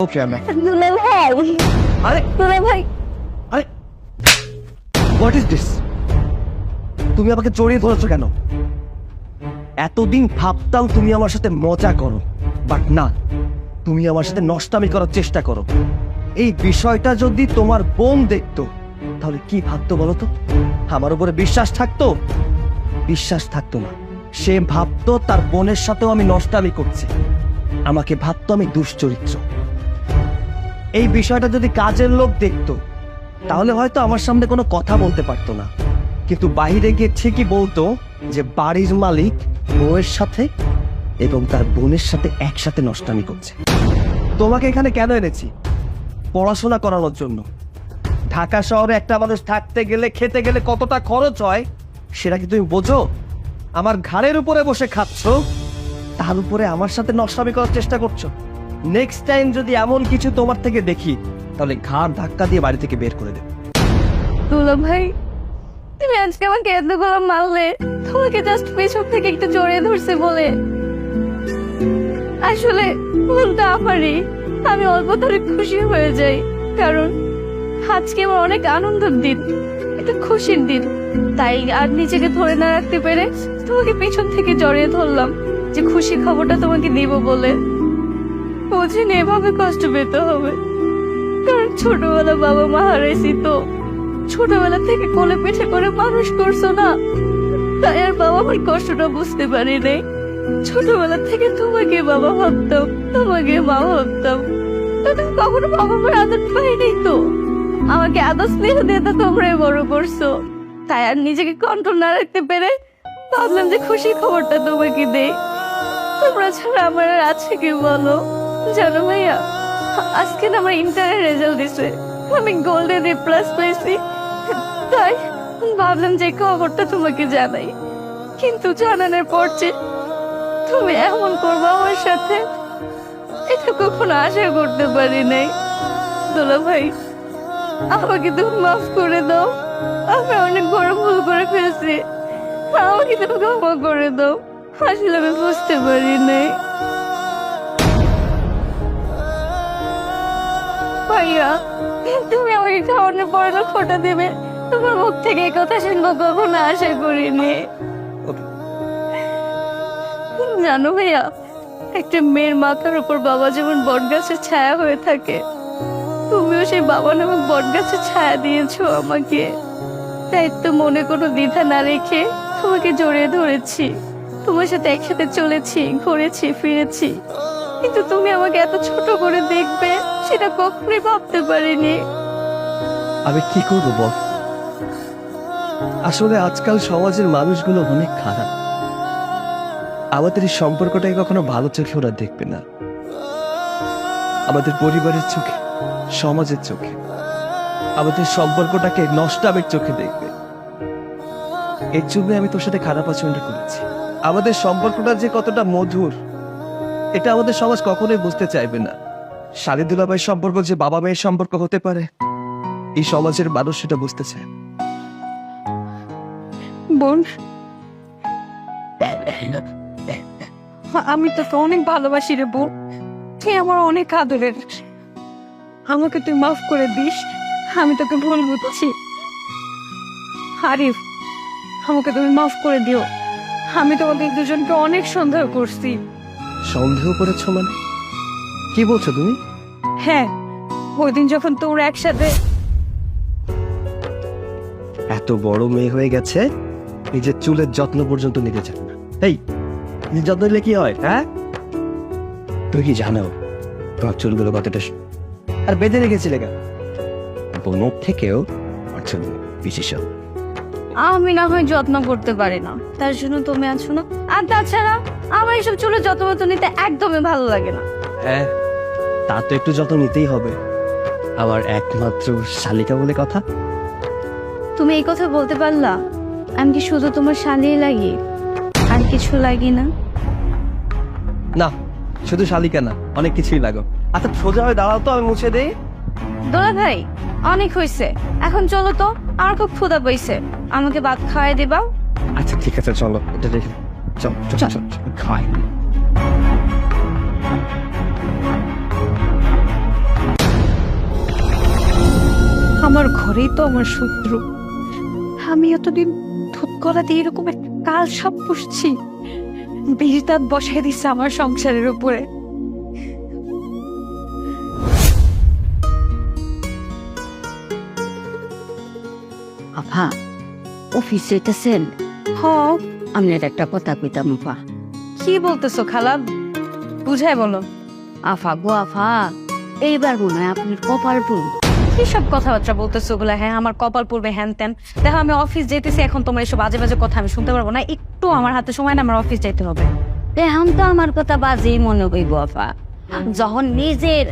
ওকে আমি দুলা ভাই, আরে দুলা ভাই, আরে হোয়াট ইজ দিস? তুমি আমাকে জড়িয়ে ধরেছো কেন? এতদিন ভাবতাম তুমি আমার সাথে মজা করো, বাট না, তুমি আমার সাথে নষ্টামি করার চেষ্টা করো। এই বিষয়টা যদি তোমার বোন দেখতো তাহলে কি ভাবতো বলো তো? আমার উপরে বিশ্বাস থাকতো? বিশ্বাস থাকতো না। সে ভাবতো তার বোনের সাথেও আমি নষ্টামি করছি, আমাকে ভাবতো আমি দুশ্চরিত্র। এই বিষয়টা যদি কাজের লোক দেখতো তাহলে হয়তো আমার সামনে কোনো কথা বলতে পারতো না, কিন্তু বাইরে গিয়ে ঠিকই বলতো যে বাড়ির মালিক বউয়ের সাথে এবং তার বোনের সাথে একসাথে নষ্টামি করছে। তোমাকে এখানে কেন এনেছি? পড়াশোনা করানোর জন্য। ঢাকা শহরে একটা মানুষ থাকতে গেলে খেতে গেলে কতটা খরচ হয় সেটা কি তুমি বোঝো? আমার ঘাড়ের উপরে বসে খাচ্ছ, তার উপরে আমার সাথে নষ্টামি করার চেষ্টা করছো। নেক্সট টাইম যদি এমন কিছু তোমার থেকে দেখি তাহলে ঘাড় ধাক্কা দিয়ে বাড়ি থেকে বের করে দেব। দুলা ভাই, তুমি আজকে আমাকে এত করে মারলে, তোমাকে জাস্ট পেছন থেকে একটু জড়িয়ে ধরছে বলে। আসলে ভুলটা আমারই। আমি অল্প ধরে খুশি হয়ে যাই, কারণ আজকে আমার অনেক আনন্দের দিন, একটা খুশির দিন। তাই আর নিজেকে ধরে না রাখতে পেরে তোমাকে পেছন থেকে জড়িয়ে ধরলাম, যে খুশি খবরটা তোমাকে দিব বলে। বুঝিনি এভাবে কষ্ট পেতে হবে, কারণ ছোটবেলা বাবা মা হারাইছি তো। ছোটবেলা থেকে কোলে পিঠে করে মানুষ করছো না, তাই আর বাবা মার কষ্টটা বুঝতে পারি নাই। ছোটবেলা থেকে তোমাকে বাবা ভাবতাম, তোমাকে মা ভাবতাম, তুমি কখনো বাবা মার আদর পাইনি তো। আমাকে আদর স্নেহ দিয়ে তো তোমরাই বড় করছো, তাই আর নিজেকে কন্ট্রোল না রাখতে পেরে ভাবলাম যে খুশির খবরটা তোমাকে দেই। তোমরা ছাড়া আমার আর আছে কি বলো? জানো ভাইয়া, আজকে না আমার ইন্টারের রেজাল্ট দিছে, আমি গোল্ডেন এ প্লাস পেয়েছি। তাই ভাবলাম যে খবরটা তোমাকে জানাই, কিন্তু জানানোর পর যে তুমি এমন করবে আমার সাথে, এটা কখনো আশা করতে পারি নাই। দোলা ভাই, আমাকে তুমি মাফ করে দাও, আমি অনেক বড় ভুল করে ফেলছি, আমাকে তুমি ক্ষমা করে দাও। আসলে আমি বুঝতে পারি নাই। ভাইয়া, তুমি আমাকে খাওয়ানোর পরে না ফোঁটা দেবে, তোমার মুখ থেকে এই কথা শুনবো কখনো আশা করিনি। জানো ভাইয়া, একটা মেয়ের মাথার উপর বাবা যেমন বটগাছের ছায়া হয়ে থাকে, তুমিও সেই বাবা নামক বটগাছের ছায়া দিয়েছো আমাকে। তাই তো মনে কোনো দ্বিধা না রেখে তোমাকে জড়িয়ে ধরেছি, তোমার সাথে একসাথে চলেছি, ঘুরেছি, ফিরেছি। কিন্তু তুমি আমাকে এত ছোট করে দেখবে সেটা কখনোই ভাবতে পারিনি। আমি কি করবো বল? আসলে আজকাল সমাজের মানুষগুলো অনেক খারাপ। আমাদের এই সম্পর্কটাকে কখনো ভালো চোখে ওরা দেখবে না। আমাদের পরিবারের চোখে, সমাজের চোখে আমাদের সম্পর্কটাকে নষ্টামের চোখে দেখবে। এর জন্য আমি তোর সাথে খারাপ আচরণ করেছি। আমাদের সম্পর্কটা যে কতটা মধুর এটা আমাদের সমাজ কখনোই বুঝতে চাইবে না। শালী দুলাভাইয়ের সম্পর্ক যে বাবা মেয়ের সম্পর্ক হতে পারে, এই সমাজের মানুষ সেটা বুঝতে চায়। বোন, আমি তোকে অনেক ভালোবাসি রে বোন, তুই আমার অনেক আদরের। আমাকে তুই মাফ করে দিস, আমি তোকে ভুল বুঝছি। আরিফ, আমাকে তুমি মাফ করে দিও, আমি তোমাদের দুজনকে অনেক সন্দেহ করছি। সন্দেহ করেছো মানে? কি বলছো তুমি? হ্যাঁ, ওই দিন যখন তোমরা একসাথে। এত বড় মেয়ে হয়ে গেছে, নিজের চুলের যত্ন পর্যন্ত নিতে চায় না। এই নিজের যত্ন নিলে কি হয়? হ্যাঁ, তুই কি জানো তোমার চুলগুলো কতটা আর বেঁধে রেখেছিলে কেন? বোনের থেকেও আমার চুল বিশেষ। আমি না হয় যত্ন করতে পারি না, তার জন্য তুমি আছো না। আর তাছাড়া আমার এইসব চুলের যত্ন নিতে একদমই ভালো লাগে না। হ্যাঁ, তা তো একটু যত্ন নিতেই হবে, আমার একমাত্র শালিকা বলে কথা। তুমি এই কথা বলতে পারলা? আমি কি শুধু তোমার শালিই লাগি, আর কিছু লাগি না? না, শুধু শালিকা না, অনেক কিছুই লাগো। আচ্ছা সোজা হয়ে দাঁড়াও তো, আমি মুছে দেই। দোলা ভাই, অনেক হয়েছে, এখন চলো তো, আমার খুব ক্ষুধা পাইছে, আমাকে ভাত খাওয়াই দিবা? আচ্ছা ঠিক আছে, চলো এটা দেখি। চল চল চল খাই। আমার ঘরেই তো আমার শত্রু। আমি এতদিন ধুত করা দিয়ে এরকম একটা কাল সাপ পুষছি, বিড়িতাত বসাই দিচ্ছে আমার সংসারের উপরে। আফা অফিস যেতেছেন? হ, আপনার একটা কথা কইতাম আফা। কি বলতেছো খালা, বুঝাই বলো। আফা গো আফা, এইবার মনে হয় আপনার কপাল ফুল। কি সব কথাবার্তা বলতেছো ওগুলা? হ্যাঁ, আমার কপাল পড়বে হ্যান ত্যান। দেখো আমি অফিস যেতেছি, এখন তোমার এসব বাজে বাজে কথা আমি শুনতে পারবো না। একটু আমার হাতে সময় না, আমার অফিস যাইতে হবে। এখন তো আমার কথা বাজেই মনে হইব আফা। যখন নিজের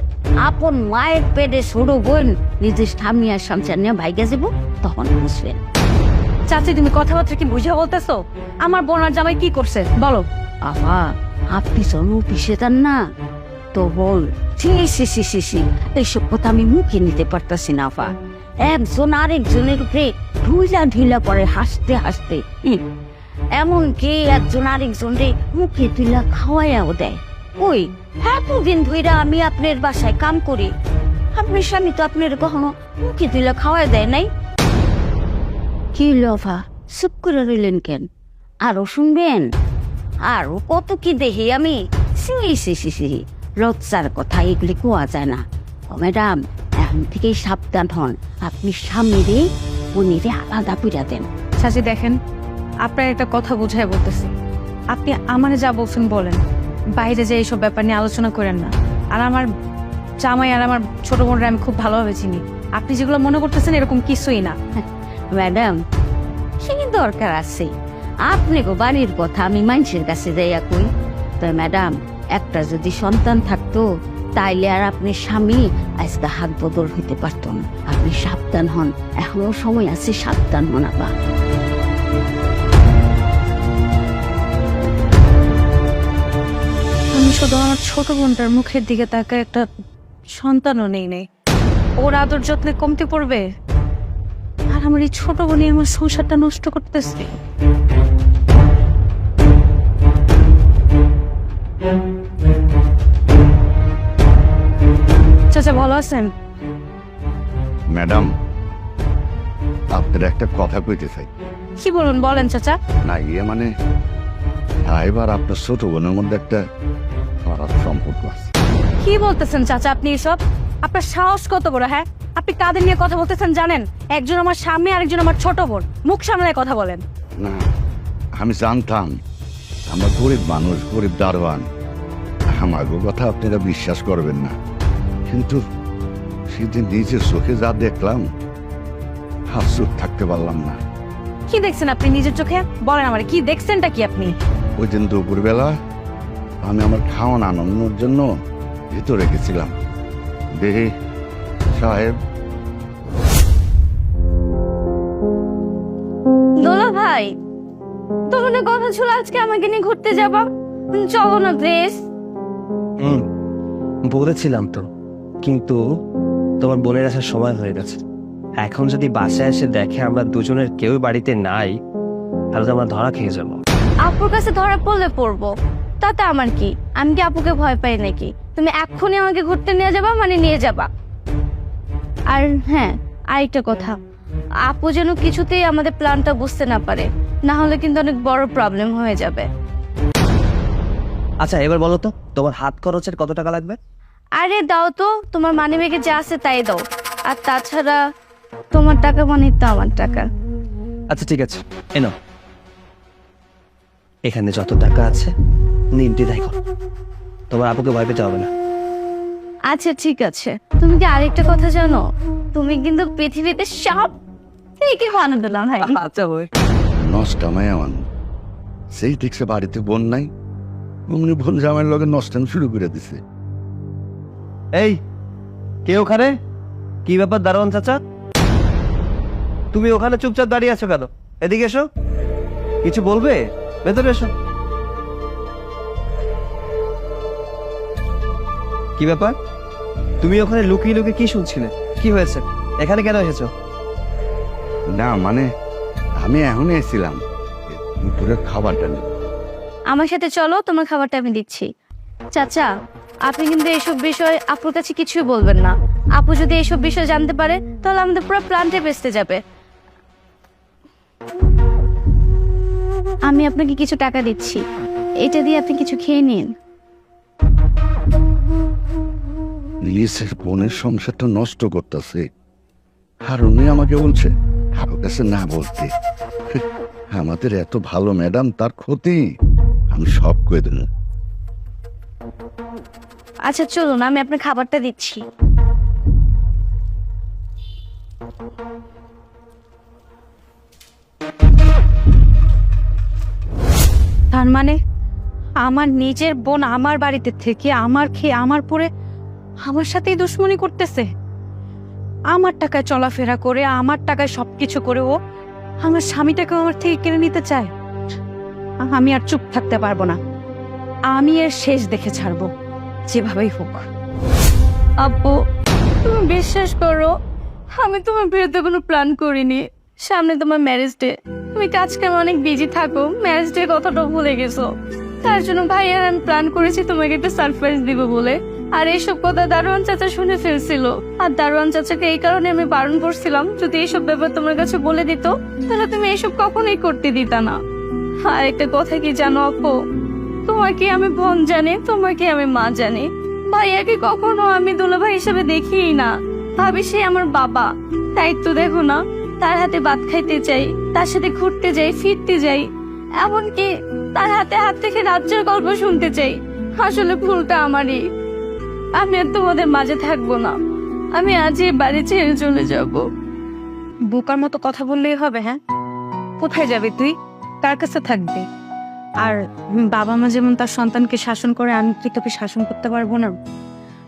আপন মায়ের পেটে ছোট বোন নিজের স্বামী আর সংসার নিয়ে ভাইগা যাব, তখন বুঝবেন। চাচি তুমি কথাবার্তা কি বুঝে বলতেছো? আমার বোন আর জামাই কি করছে বলো? আফা আপনি যখন অফিসে যান না, তো বল এইসব কথা আমি মুখে নিতে পারতাছি না আফা। একজন আরেকজনের উপরে ঢুইলা ঢুইলা পরে হাসতে হাসতে, এমনকি একজন আরেকজনরে মুখে তুইলা খাওয়াইয়াও দেয়। ওই এতদিন ধইরা আমি আপনার বাসায় কাম করি, আপনার স্বামী তো আপনার কখনো মুখে তুইলা খাওয়াই দেয় নাই। কি লফা চুপ করে রইলেন কেন? আরো শুনবেন? আরো কত কি দেখি আমি। লজ্জার কথা এগুলি কোয়া যায় না। ও ম্যাডাম, এখন থেকেই সাবধান হন। আপনি স্বামীরে উনিরে আলাদা পিড়া দেন। চাচি দেখেন, আপনার একটা কথা বুঝাই বলতেছি। আপনি আমারে যা বলছেন বলেন, বাইরে যে এইসব ব্যাপার নিয়ে আলোচনা করেন না। আর আমার জামাই আর আমার ছোট বোনরা আমি খুব ভালোভাবে চিনি। আপনি যেগুলো মনে করতেছেন এরকম কিছুই না। ম্যাডাম, কি দরকার আছে? আপনি গো বাড়ির কথা আমি মানুষের কাছে যাইয়া কই। তো ম্যাডাম, একটা যদি সন্তান থাকতো তাইলে আর আপনি স্বামী আজকে হাত বদল হইতে পারত না। আপনি সাবধান হন, এখনো সময় আছে, সাবধান হন আপা। আমি শুধু আমার ছোট বোনটার মুখের দিকে তাকায় একটা সন্তানও নেই। ওর আদর যত্নে কমতে পড়বে, আর আমার এই ছোট বোনই আমার সংসারটা নষ্ট করতেছে। চাচা ভালো আছেন? ম্যাডাম, আপনার একটা কথা কইতে চাই। কি বলুন, বলেন চাচা। না মানে এবার আপনার ছোট বোনের মধ্যে একটা খারাপ সম্পর্ক আছে। কি বলতেছেন চাচা আপনি এসব? আপনার সাহস কত বড়? হ্যাঁ, আপনি কাদের নিয়ে কথা বলতেছেন জানেন? একজন আমার স্বামী, আরেকজন আমার ছোট বোন। মুখ সামলায় কথা বলেন। না, আমি জানতাম আমরা গরিব মানুষ, গরিব দারোয়ান, আমার কথা আপনারা বিশ্বাস করবেন না, কিন্তু সেদিন নিজের চোখে যা দেখলাম আর চুপ থাকতে পারলাম না। কি দেখছেন আপনি নিজের চোখে? বলেন আমার, কি দেখছেনটা কি আপনি? ওই দিন দুপুরবেলা আমি আমার খাওয়ান আনন্দের জন্য ভিতরে গেছিলাম, দেখি সাহেব। দোলা ভাই, তোমার কথা ছিল আজকে আমাকে নিয়ে ঘুরতে যাবা, চলো না প্লিজ। বলেছিলাম তো, কিন্তু তোমার বোনের আসার সময় হয়ে গেছে। এখন যদি বাসায় এসে দেখে আমরা দুজনের কেউ বাড়িতে নাই, তাহলে তো আমরা ধরা খেয়ে যাবো। আপুর কাছে ধরা পড়লে পড়বো, তাতে আমার কি? আমি কি আপুকে ভয় পাই নাকি? তুমি এক্ষুনি আমাকে ঘুরতে নিয়ে যাবা মানে নিয়ে যাবা। আর হ্যাঁ, আরেকটা কথা, আপু যেন কিছুতেই আমাদের প্ল্যানটা বুঝতে না পারে, না হলে কিন্তু অনেক বড় প্রবলেম হয়ে যাবে। আচ্ছা এবার বলো তো, তোমার হাত খরচের কত টাকা লাগবে? আরে দাও তো, তোমার মানিব্যাগে যা আছে তাই দাও। আর তাছাড়া তোমার টাকা মানে তো আমার টাকা। আচ্ছা ঠিক আছে, এনো, এখানে যত টাকা আছে নিমটি দেখো, তোমার আপুকে ভয় পেতে হবে না। আচ্ছা ঠিক আছে। তুমি কি আরেকটা কথা জানো? তুমি কিন্তু পৃথিবীতে সব থেকে ভালো দিলাম ভাই। আচ্ছা ভাই, নষ্টামায় আমার সেই দেখছে বাড়িতে বোন নাই, অমনি বোন জামাইয়ের লগে নষ্টান শুরু করে দিছে। এই কে ওখানে? কি ব্যাপার দারোয়ান চাচা, তুমি ওখানে চুপচাপ দাঁড়িয়ে আছো কেন? এদিকে এসো, কিছু বলবে? ভেতরে এসো। কি ব্যাপার, তুমি ওখানে লুকিয়ে লুকিয়ে কি শুনছিলে? কি হয়েছে? এখানে কেন এসেছো? না মানে আমি এখনই এসেছিলাম দুপুরের খাবারটা নিয়ে। আমার সাথে চলো, তোমার খাবারটা আমি দিচ্ছি। চাচা, আপনি কিন্তু এইসব বিষয় আপুর কাছে কিছুই বলবেন না। আপু যদি এইসব বিষয় জানতে পারে তাহলে আমাদের পুরো প্ল্যানটা বেঁচতে যাবে। আমি আপনাকে কিছু টাকা দিচ্ছি, এটা দিয়ে আপনি কিছু খেয়ে নিন। নিজের বোনের সংসারটা নষ্ট করতেছে, আর উনি আমাকে বলছে কারো কাছে না বলতে। আমাদের এত ভালো ম্যাডাম, তার ক্ষতি আমি সব করে দেব। আচ্ছা চলুন, আমি আপনার খাবারটা দিচ্ছি। তার মানে আমার নিজের বোন আমার বাড়িতে থেকে আমার খেয়ে আমার পরে আমার সাথেই দুশ্মনী করতেছে। আমার টাকায় চলাফেরা করে, আমার টাকায় সবকিছু করে ও আমার স্বামীটাকে আমার থেকে কেড়ে নিতে চায়। আমি আর চুপ থাকতে পারবো না, আমি এর শেষ দেখে ছাড়বো, যেভাবেই হোক। আপু তুমি বিশ্বাস করো, আমি তোমার বিরুদ্ধে কোনো প্ল্যান করিনি। সামনে তোমার ম্যারেজ ডে, তুমি কাজ কামে অনেক বিজি থাকো, ম্যারেজ ডে কথাটা ভুলে গেছো। তার জন্য ভাই আর আমি প্ল্যান করেছি তোমাকে একটা সারপ্রাইজ দিব বলে। আর এইসব কথা দারোয়ান চাচা শুনে ফেলছিল, আর দারোয়ান চাচাকে এই কারণে আমি বারণ করছিলাম, যদি এইসব ব্যাপার তোমার কাছে বলে দিত তাহলে তুমি এইসব কখনোই করতে দিতা না। আর একটা কথা কি জানো আপু, তোমাকে আমি বোন জানি, তোমাকে আমি মা জানি, ভাইয়াকে কখনো আমি দুলাভাই হিসেবে দেখিই না, ভাবি সে আমার বাবা। তাই তো দেখো না, তার হাতে ভাত খাইতে চাই, তার সাথে ঘুরতে যাই, ফিরতে যাই, এমনকি তার হাতে হাত থেকে রাজ্যের গল্প শুনতে চাই। আসলে ভুলটা আমারই, আমি আর তোমাদের মাঝে থাকবো না, আমি আজই বাড়ি ছেড়ে চলে যাব। বোকার মতো কথা বললেই হবে? হ্যাঁ, কোথায় যাবে তুই? কার কাছে থাকবি? আর বাবা মা যেমন তার সন্তানকে শাসন করে, আমি কি তোকে শাসন করতে পারবো না?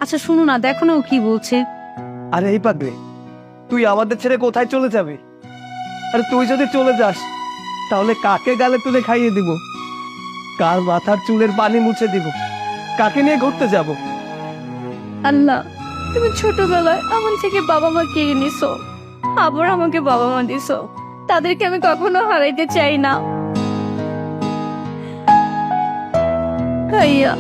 আচ্ছা শুনো না, দেখো না ও কি বলছে। আরে এই পাগলি, তুই আমাদের ছেড়ে কোথায় চলে যাবি? আরে তুই যদি চলে যাস তাহলে কাকে গালে তুলে খাইয়ে দিব, কার মাথার চুলের পানি মুছে দিব, কাকে নিয়ে ঘুরতে যাব? আল্লাহ, তুমি ছোটবেলায় আমার থেকে বাবা মা কেড়ে নিছো, আবার আমাকে বাবা মা দিছো, তাদেরকে আমি কখনো হারাইতে চাই না। ভাইয়া